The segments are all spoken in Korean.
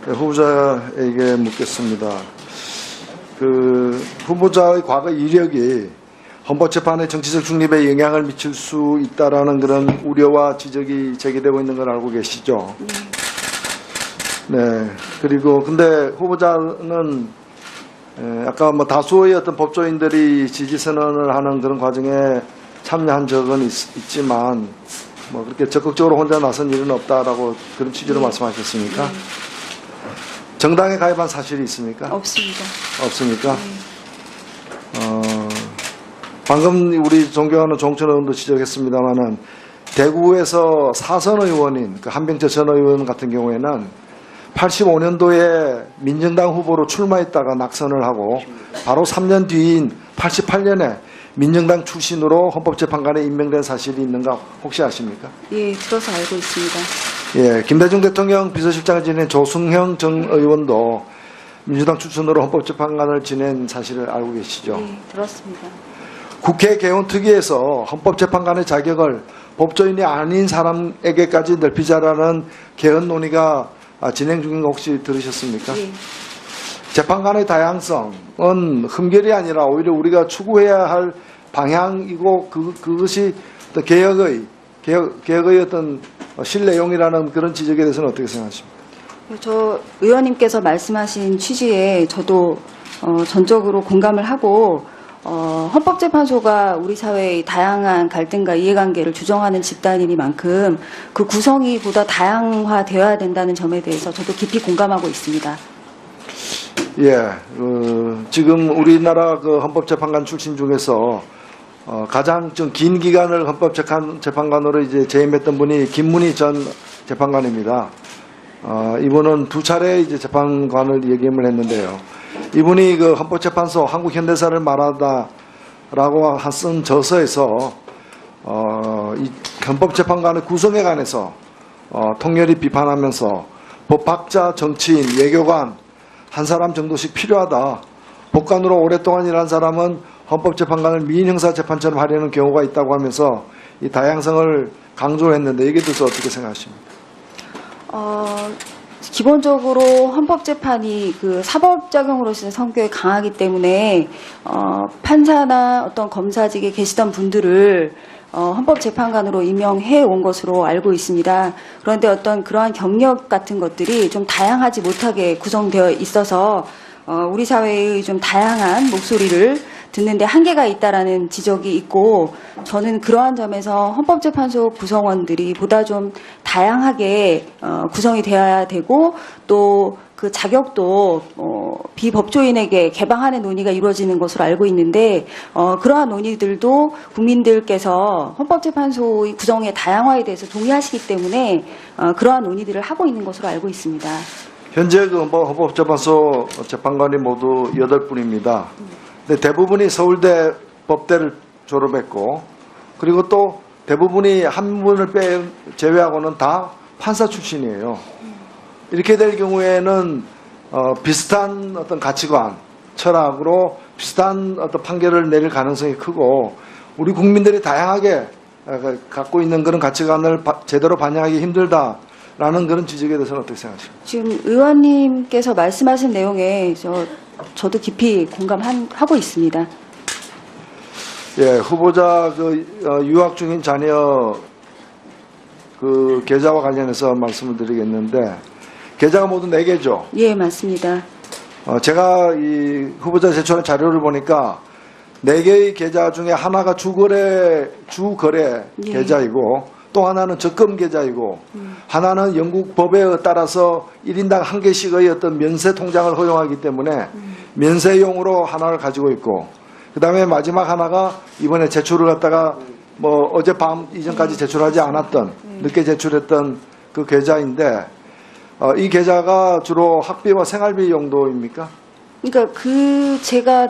후보자에게 묻겠습니다. 그 후보자의 과거 이력이 헌법재판의 정치적 중립에 영향을 미칠 수 있다라는 그런 우려와 지적이 제기되고 있는 걸 알고 계시죠? 네. 그리고 근데 후보자는 아까 뭐 다수의 어떤 법조인들이 지지 선언을 하는 그런 과정에 참여한 적은 있지만 뭐 그렇게 적극적으로 혼자 나선 일은 없다라고 그런 취지로 말씀하셨습니까? 정당에 가입한 사실이 있습니까? 없습니다. 없습니까? 방금 우리 존경하는 종천 의원도 지적했습니다만은 대구에서 사선 의원인 그 한병철 전 의원 같은 경우에는 85년도에 민정당 후보로 출마했다가 낙선을 하고 바로 3년 뒤인 88년에 민정당 출신으로 헌법재판관에 임명된 사실이 있는가 혹시 아십니까? 예, 들어서 알고 있습니다. 예, 김대중 대통령 비서실장을 지낸 조승형 전 의원도 민주당 출신으로 헌법재판관을 지낸 사실을 알고 계시죠? 예, 들었습니다. 국회 개헌특위에서 헌법재판관의 자격을 법조인이 아닌 사람에게까지 넓히자라는 개헌 논의가 진행 중인 거 혹시 들으셨습니까? 예. 재판관의 다양성은 흠결이 아니라 오히려 우리가 추구해야 할 방향이고 그것이 어떤 개혁의 어떤 실내용이라는 그런 지적에 대해서는 어떻게 생각하십니까? 저 의원님께서 말씀하신 취지에 저도 전적으로 공감을 하고 헌법재판소가 우리 사회의 다양한 갈등과 이해관계를 조정하는 집단이니만큼 그 구성이 보다 다양화되어야 된다는 점에 대해서 저도 깊이 공감하고 있습니다. 예, 지금 우리나라 그 헌법재판관 출신 중에서 가장 좀 긴 기간을 헌법재판관으로 이제 재임했던 분이 김문희 전 재판관입니다. 이분은 두 차례 이제 재판관을 역임을 했는데요. 이분이 그 헌법재판소 한국 현대사를 말하다라고 쓴 저서에서 이 헌법재판관의 구성에 관해서 통렬히 비판하면서 법학자, 정치인, 외교관 한 사람 정도씩 필요하다. 법관으로 오랫동안 일한 사람은 헌법재판관을 민형사재판처럼 하려는 경우가 있다고 하면서 이 다양성을 강조했는데 이게 대해서 어떻게 생각하십니까? 기본적으로 헌법재판이 그 사법작용으로서의 성격이 강하기 때문에 판사나 어떤 검사직에 계시던 분들을 헌법재판관으로 임명해 온 것으로 알고 있습니다. 그런데 어떤 그러한 경력 같은 것들이 좀 다양하지 못하게 구성되어 있어서 우리 사회의 좀 다양한 목소리를 듣는데 한계가 있다라는 지적이 있고 저는 그러한 점에서 헌법재판소 구성원들이 보다 좀 다양하게 구성이 되어야 되고 또 그 자격도 비법조인에게 개방하는 논의가 이루어지는 것으로 알고 있는데 그러한 논의들도 국민들께서 헌법재판소의 구성의 다양화에 대해서 동의하시기 때문에 그러한 논의들을 하고 있는 것으로 알고 있습니다. 현재 그 헌법재판소 재판관이 모두 8분입니다. 근데 대부분이 서울대 법대를 졸업했고 그리고 또 대부분이 한 분을 제외하고는 다 판사 출신이에요. 이렇게 될 경우에는 비슷한 어떤 가치관, 철학으로 비슷한 어떤 판결을 내릴 가능성이 크고 우리 국민들이 다양하게 갖고 있는 그런 가치관을 제대로 반영하기 힘들다라는 그런 지적에 대해서는 어떻게 생각하십니까? 지금 의원님께서 말씀하신 내용에 저도 깊이 공감하고 있습니다. 예, 후보자 유학 중인 자녀 그 계좌와 관련해서 말씀을 드리겠는데 계좌가 모두 4개죠? 예, 맞습니다. 제가 이 후보자 제출한 자료를 보니까 4개의 계좌 중에 하나가 주거래 예. 계좌이고 또 하나는 적금 계좌이고 하나는 영국 법에 따라서 1인당 1개씩의 어떤 면세 통장을 허용하기 때문에 면세용으로 하나를 가지고 있고 그 다음에 마지막 하나가 이번에 제출을 갖다가 뭐 어젯밤 이전까지 제출하지 않았던 늦게 제출했던 그 계좌인데 이 계좌가 주로 학비와 생활비 용도입니까? 그러니까 제가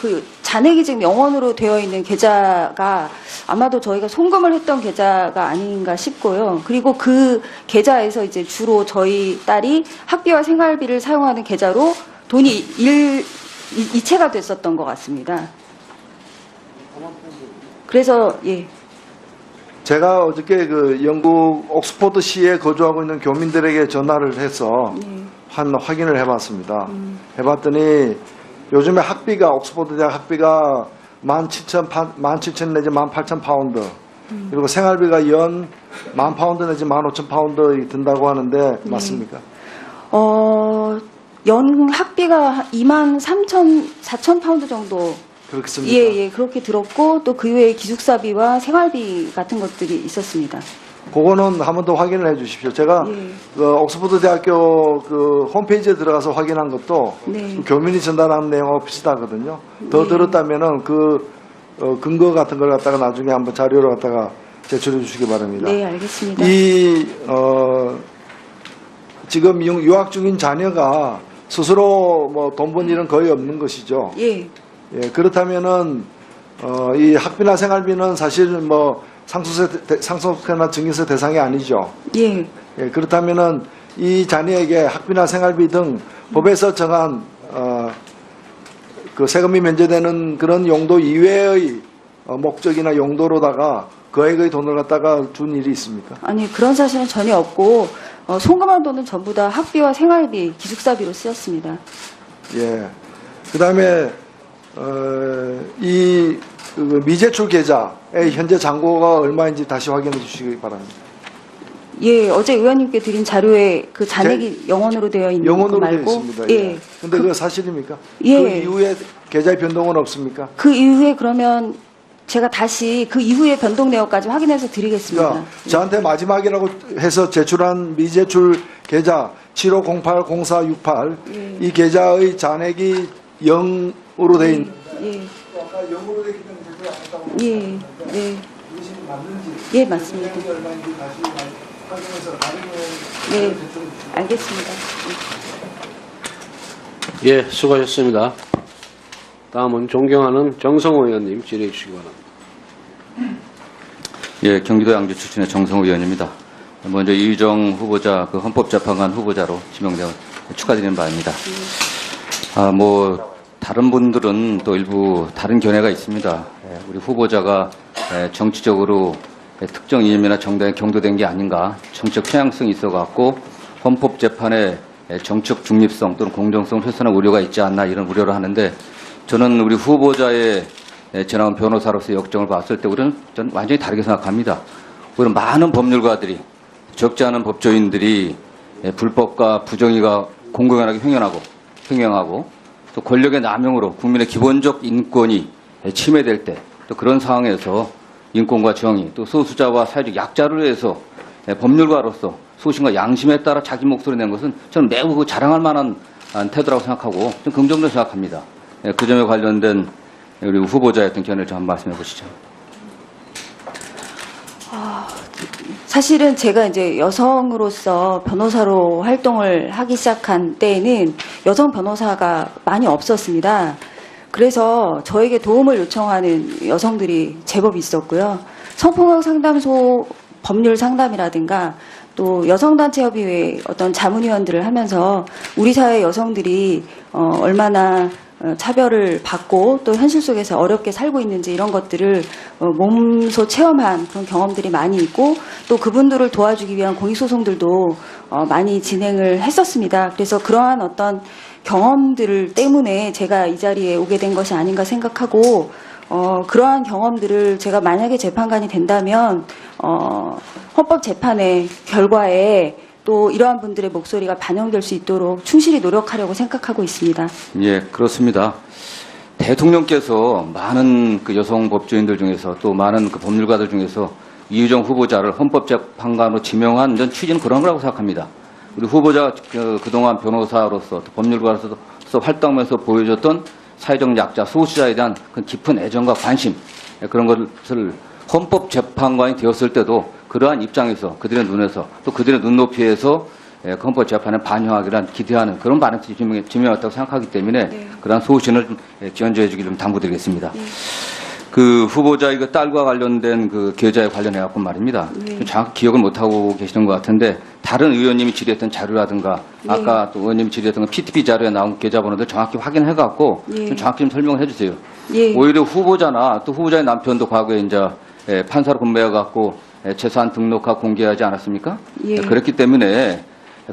그 잔액이 지금 영원으로 되어 있는 계좌가 아마도 저희가 송금을 했던 계좌가 아닌가 싶고요. 그리고 그 계좌에서 이제 주로 저희 딸이 학비와 생활비를 사용하는 계좌로 돈이 이체가 됐었던 것 같습니다. 그래서 예. 제가 어저께 그 영국 옥스포드시에 거주하고 있는 교민들에게 전화를 해서 한 확인을 해봤습니다. 해봤더니 요즘에 학비가 옥스퍼드 대학 학비가 17,000 내지 18,000파운드 그리고 생활비가 연 10,000파운드 내지 15,000파운드 든다고 하는데 맞습니까? 연 학비가 23,400 파운드 정도. 그렇습니까? 예, 그렇게 들었고 또 그 외에 기숙사비와 생활비 같은 것들이 있었습니다. 그거는 한 번 더 확인을 해 주십시오. 제가 예. 그 옥스퍼드 대학교 그 홈페이지에 들어가서 확인한 것도 네. 그 교민이 전달한 내용하고 비슷하거든요. 더 네. 들었다면은 그 근거 같은 걸 갖다가 나중에 한번 자료로 갖다가 제출해 주시기 바랍니다. 네, 알겠습니다. 지금 유학 중인 자녀가 스스로 뭐 돈 번 일은 거의 없는 것이죠. 예. 예, 그렇다면은 이 학비나 생활비는 사실 뭐 상속세나 증여세 대상이 아니죠. 예. 예, 그렇다면은 이 자녀에게 학비나 생활비 등 법에서 정한 그 세금이 면제되는 그런 용도 이외의 목적이나 용도로다가 거액의 돈을 갖다가 준 일이 있습니까? 아니, 그런 사실은 전혀 없고 송금한 돈은 전부 다 학비와 생활비, 기숙사비로 쓰였습니다. 예. 그다음에 이 그 미제출 계좌의 현재 잔고가 얼마인지 다시 확인해 주시기 바랍니다. 예, 어제 의원님께 드린 자료에 그 잔액이 영원으로 되어 있는 거 영원으로 되어 말고 있습니다. 예. 근데 그거 사실입니까? 예. 그 이후에 계좌의 변동은 없습니까? 그 이후에 그러면 제가 다시 그 이후에 변동 내역까지 확인해서 드리겠습니다. 그러니까 저한테 마지막이라고 해서 제출한 미제출 계좌 75080468 예. 이 계좌의 잔액이 0으로 돼 있는 예. 아까 0으로 돼 있기 때문에 제출 안 했다고 예. 예. 이것이 맞는지 예, 맞습니다. 금액이 얼마인지 다시 확인해서 다른 네. 제출해 주시기 알겠습니다. 예, 수고하셨습니다. 다음은 존경하는 정성호 의원님 질의해 주시기 바랍니다. 예, 경기도 양주 출신의 정성우 의원입니다. 먼저 이유정 후보자, 그 헌법재판관 후보자로 지명되어 축하드리는 바입니다. 다른 분들은 또 일부 다른 견해가 있습니다. 우리 후보자가 정치적으로 특정 이념이나 정당에 경도된 게 아닌가, 정치적 편향성이 있어갖고 헌법재판의 정책 중립성 또는 공정성 훼손의 우려가 있지 않나 이런 우려를 하는데 저는 우리 후보자의 지나온 변호사로서의 역정을 봤을 때 우리는 저는 완전히 다르게 생각합니다. 우리는 많은 법률가들이 적지 않은 법조인들이 불법과 부정의가 공공연하게 횡행하고 또 권력의 남용으로 국민의 기본적 인권이 침해될 때 또 그런 상황에서 인권과 정의 또 소수자와 사회적 약자를 위해서 법률가로서 소신과 양심에 따라 자기 목소리 낸 것은 저는 매우 자랑할 만한 태도라고 생각하고 좀 긍정적으로 생각합니다. 그 점에 관련된 우리 후보자의 어떤 견해를 좀 한번 말씀해 보시죠. 사실은 제가 이제 여성으로서 변호사로 활동을 하기 시작한 때에는 여성 변호사가 많이 없었습니다. 그래서 저에게 도움을 요청하는 여성들이 제법 있었고요. 성폭력 상담소 법률 상담이라든가 또 여성단체협의회 어떤 자문위원들을 하면서 우리 사회 여성들이 얼마나 차별을 받고 또 현실 속에서 어렵게 살고 있는지 이런 것들을 몸소 체험한 그런 경험들이 많이 있고 또 그분들을 도와주기 위한 공익소송들도 많이 진행을 했었습니다. 그래서 그러한 어떤 경험들 때문에 제가 이 자리에 오게 된 것이 아닌가 생각하고 그러한 경험들을 제가 만약에 재판관이 된다면 헌법재판의 결과에 또 이러한 분들의 목소리가 반영될 수 있도록 충실히 노력하려고 생각하고 있습니다. 예, 그렇습니다. 대통령께서 많은 그 여성 법조인들 중에서 또 많은 그 법률가들 중에서 이유정 후보자를 헌법재판관으로 지명한 전 취지는 그런 거라고 생각합니다. 우리 후보자가 그동안 변호사로서 또 법률가로서 활동하면서 보여줬던 사회적 약자, 소수자에 대한 그 깊은 애정과 관심 그런 것을 헌법재판관이 되었을 때도 그러한 입장에서 그들의 눈에서 또 그들의 눈높이에서 헌법재판에 반영하기란 기대하는 그런 발언이 지명했다고 생각하기 때문에 네. 그러한 소신을 좀 견조해 주기를 좀 당부드리겠습니다. 네. 그 후보자 이거 딸과 관련된 그 계좌에 관련해 갖고 말입니다. 네. 좀 정확히 기억을 못 하고 계시는 것 같은데 다른 의원님이 질의했던 자료라든가 네. 아까 또 의원님이 질의했던 그 PTP 자료에 나온 계좌번호들 정확히 확인해 갖고 네. 좀 정확히 좀 설명을 해주세요. 예. 오히려 후보자나 또 후보자의 남편도 과거에 이제 판사로 근무해 갖고 재산 등록하고 공개하지 않았습니까? 예. 그렇기 때문에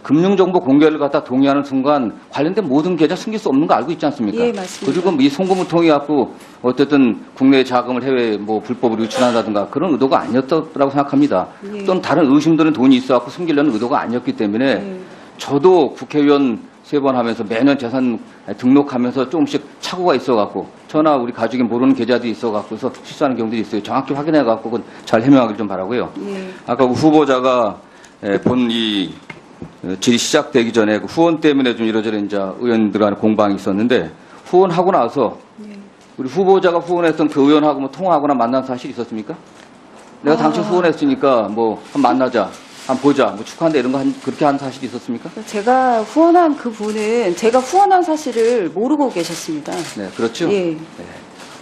금융정보 공개를 갖다 동의하는 순간 관련된 모든 계좌 숨길 수 없는 거 알고 있지 않습니까? 예, 맞습니다. 그리고 이 송금을 통해 갖고 어쨌든 국내 자금을 해외에 뭐 불법으로 유출한다든가 그런 의도가 아니었다고 생각합니다. 예. 또는 다른 의심되는 돈이 있어 갖고 숨기려는 의도가 아니었기 때문에 예. 저도 국회의원 3번 하면서 매년 재산 등록하면서 조금씩 착오가 있어 갖고 저나 우리 가족이 모르는 계좌도 있어 갖고서 실수하는 경우도 있어요. 정확히 확인해 갖고 그건 잘 해명하길 좀 바라고요. 예. 아까 그 후보자가 본 이 질의 시작되기 전에 그 후원 때문에 좀 이러저러 이제 의원들 간에 공방이 있었는데 후원하고 나서 우리 후보자가 후원했던 그 의원하고 뭐 통화하거나 만난 사실이 있었습니까? 내가 당신 후원했으니까 뭐 한번 만나자, 한번 보자, 뭐 축하한다 이런 거 그렇게 한 사실이 있었습니까? 제가 후원한 그 분은 제가 후원한 사실을 모르고 계셨습니다. 네, 그렇죠. 예.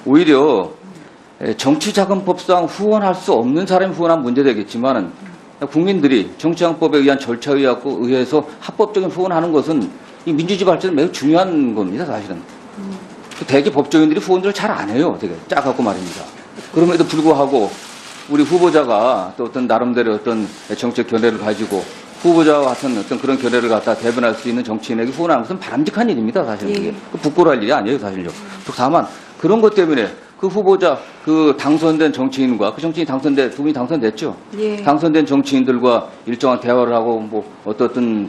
오히려 정치자금법상 후원할 수 없는 사람이 후원하면 문제되겠지만 국민들이 정치자금법에 의한 절차에 의해서 합법적인 후원하는 것은 이 민주주의 발전에 매우 중요한 겁니다, 사실은. 대개 법조인들이 후원들을 잘 안 해요, 되게 작았고 말입니다. 그럼에도 불구하고 우리 후보자가 또 어떤 나름대로 어떤 정책 견해를 가지고 후보자와 같은 어떤 그런 견해를 갖다 대변할 수 있는 정치인에게 후원하는 것은 바람직한 일입니다, 사실은. 그게 부끄러워할 일이 아니에요, 사실요. 다만 그런 것 때문에 그 후보자, 그 당선된 정치인과 그 정치인이 두 분이 당선됐죠. 예. 당선된 정치인들과 일정한 대화를 하고 뭐 어떤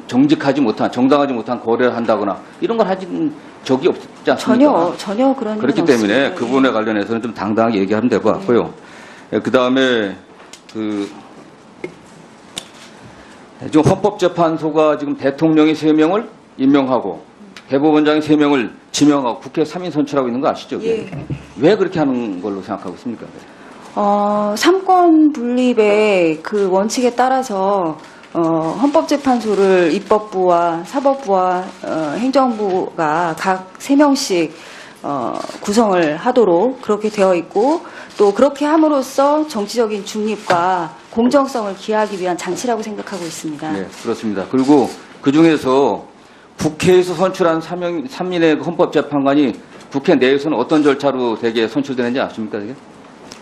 정직하지 못한, 정당하지 못한 거래를 한다거나 이런 걸 하진 적이 없지 않습니까? 전혀 그런 그렇기 일은 때문에 없습니다. 그 부분에 관련해서는 좀 당당하게 얘기하면 될 것 같고요. 그 다음에 지금 헌법재판소가 지금 대통령이 3명을 임명하고 대법원장이 3명을 지명하고 국회 3인 선출하고 있는 거 아시죠? 예. 왜 그렇게 하는 걸로 생각하고 있습니까? 삼권 분립의 그 원칙에 따라서 헌법재판소를 입법부와 사법부와 행정부가 각 3명씩 구성을 하도록 그렇게 되어 있고 또 그렇게 함으로써 정치적인 중립과 공정성을 기하기 위한 장치라고 생각하고 있습니다. 네, 그렇습니다. 그리고 그 중에서 국회에서 선출한 3인의 헌법재판관이 국회 내에서는 어떤 절차로 대개 선출되는지 아십니까? 이게?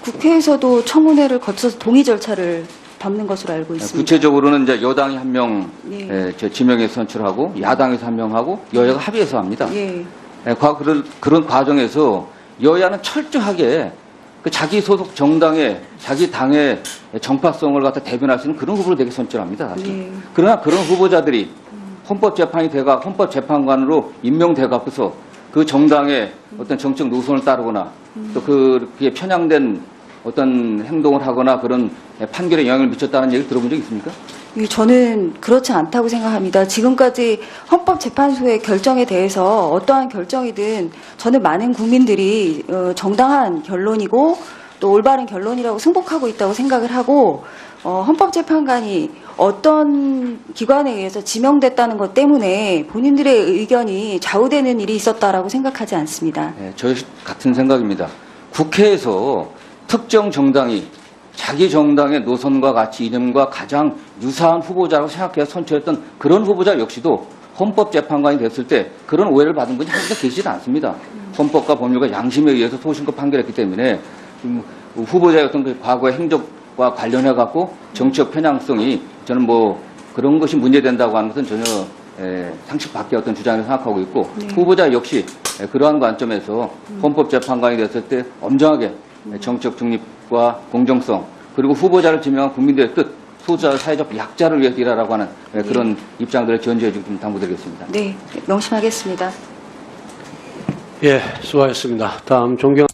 국회에서도 청문회를 거쳐서 동의 절차를 밟는 것으로 알고 있습니다. 구체적으로는 이제 여당이 1명 예. 지명해서 선출하고 야당에서 1명하고 여야가 합의해서 합니다. 예. 그런 과정에서 여야는 철저하게 그 자기 소속 정당의 자기 당의 정파성을 갖다 대변할 수 있는 그런 후보를 되게 선출합니다. 사실. 예. 그러나 그런 후보자들이 헌법재판관으로 임명돼 갖고서 그 정당의 어떤 정책 노선을 따르거나 또 그게 편향된 어떤 행동을 하거나 그런 판결에 영향을 미쳤다는 얘기를 들어본 적 있습니까? 저는 그렇지 않다고 생각합니다. 지금까지 헌법재판소의 결정에 대해서 어떠한 결정이든 저는 많은 국민들이 정당한 결론이고 또 올바른 결론이라고 승복하고 있다고 생각을 하고 헌법재판관이 어떤 기관에 의해서 지명됐다는 것 때문에 본인들의 의견이 좌우되는 일이 있었다라고 생각하지 않습니다. 네, 저희 같은 생각입니다. 국회에서 특정 정당이 자기 정당의 노선과 같이 이념과 가장 유사한 후보자라고 생각해서 선출했던 그런 후보자 역시도 헌법재판관이 됐을 때 그런 오해를 받은 분이 한국에 계시지 않습니다. 헌법과 법률과 양심에 의해서 소신껏 판결했기 때문에 후보자의 어떤 그 과거의 행적과 관련해 갖고 정치적 편향성이 저는 뭐 그런 것이 문제된다고 하는 것은 전혀 상식 밖의 어떤 주장이라고 생각하고 있고 후보자 역시 그러한 관점에서 헌법재판관이 됐을 때 엄정하게 정치적 중립과 공정성 그리고 후보자를 지명한 국민들의 뜻, 소수자 사회적 약자를 위해서 일하라고 하는 그런 입장들을 견지해 주기 좀 당부드리겠습니다. 네, 명심하겠습니다. 예, 수고하셨습니다. 다음 존경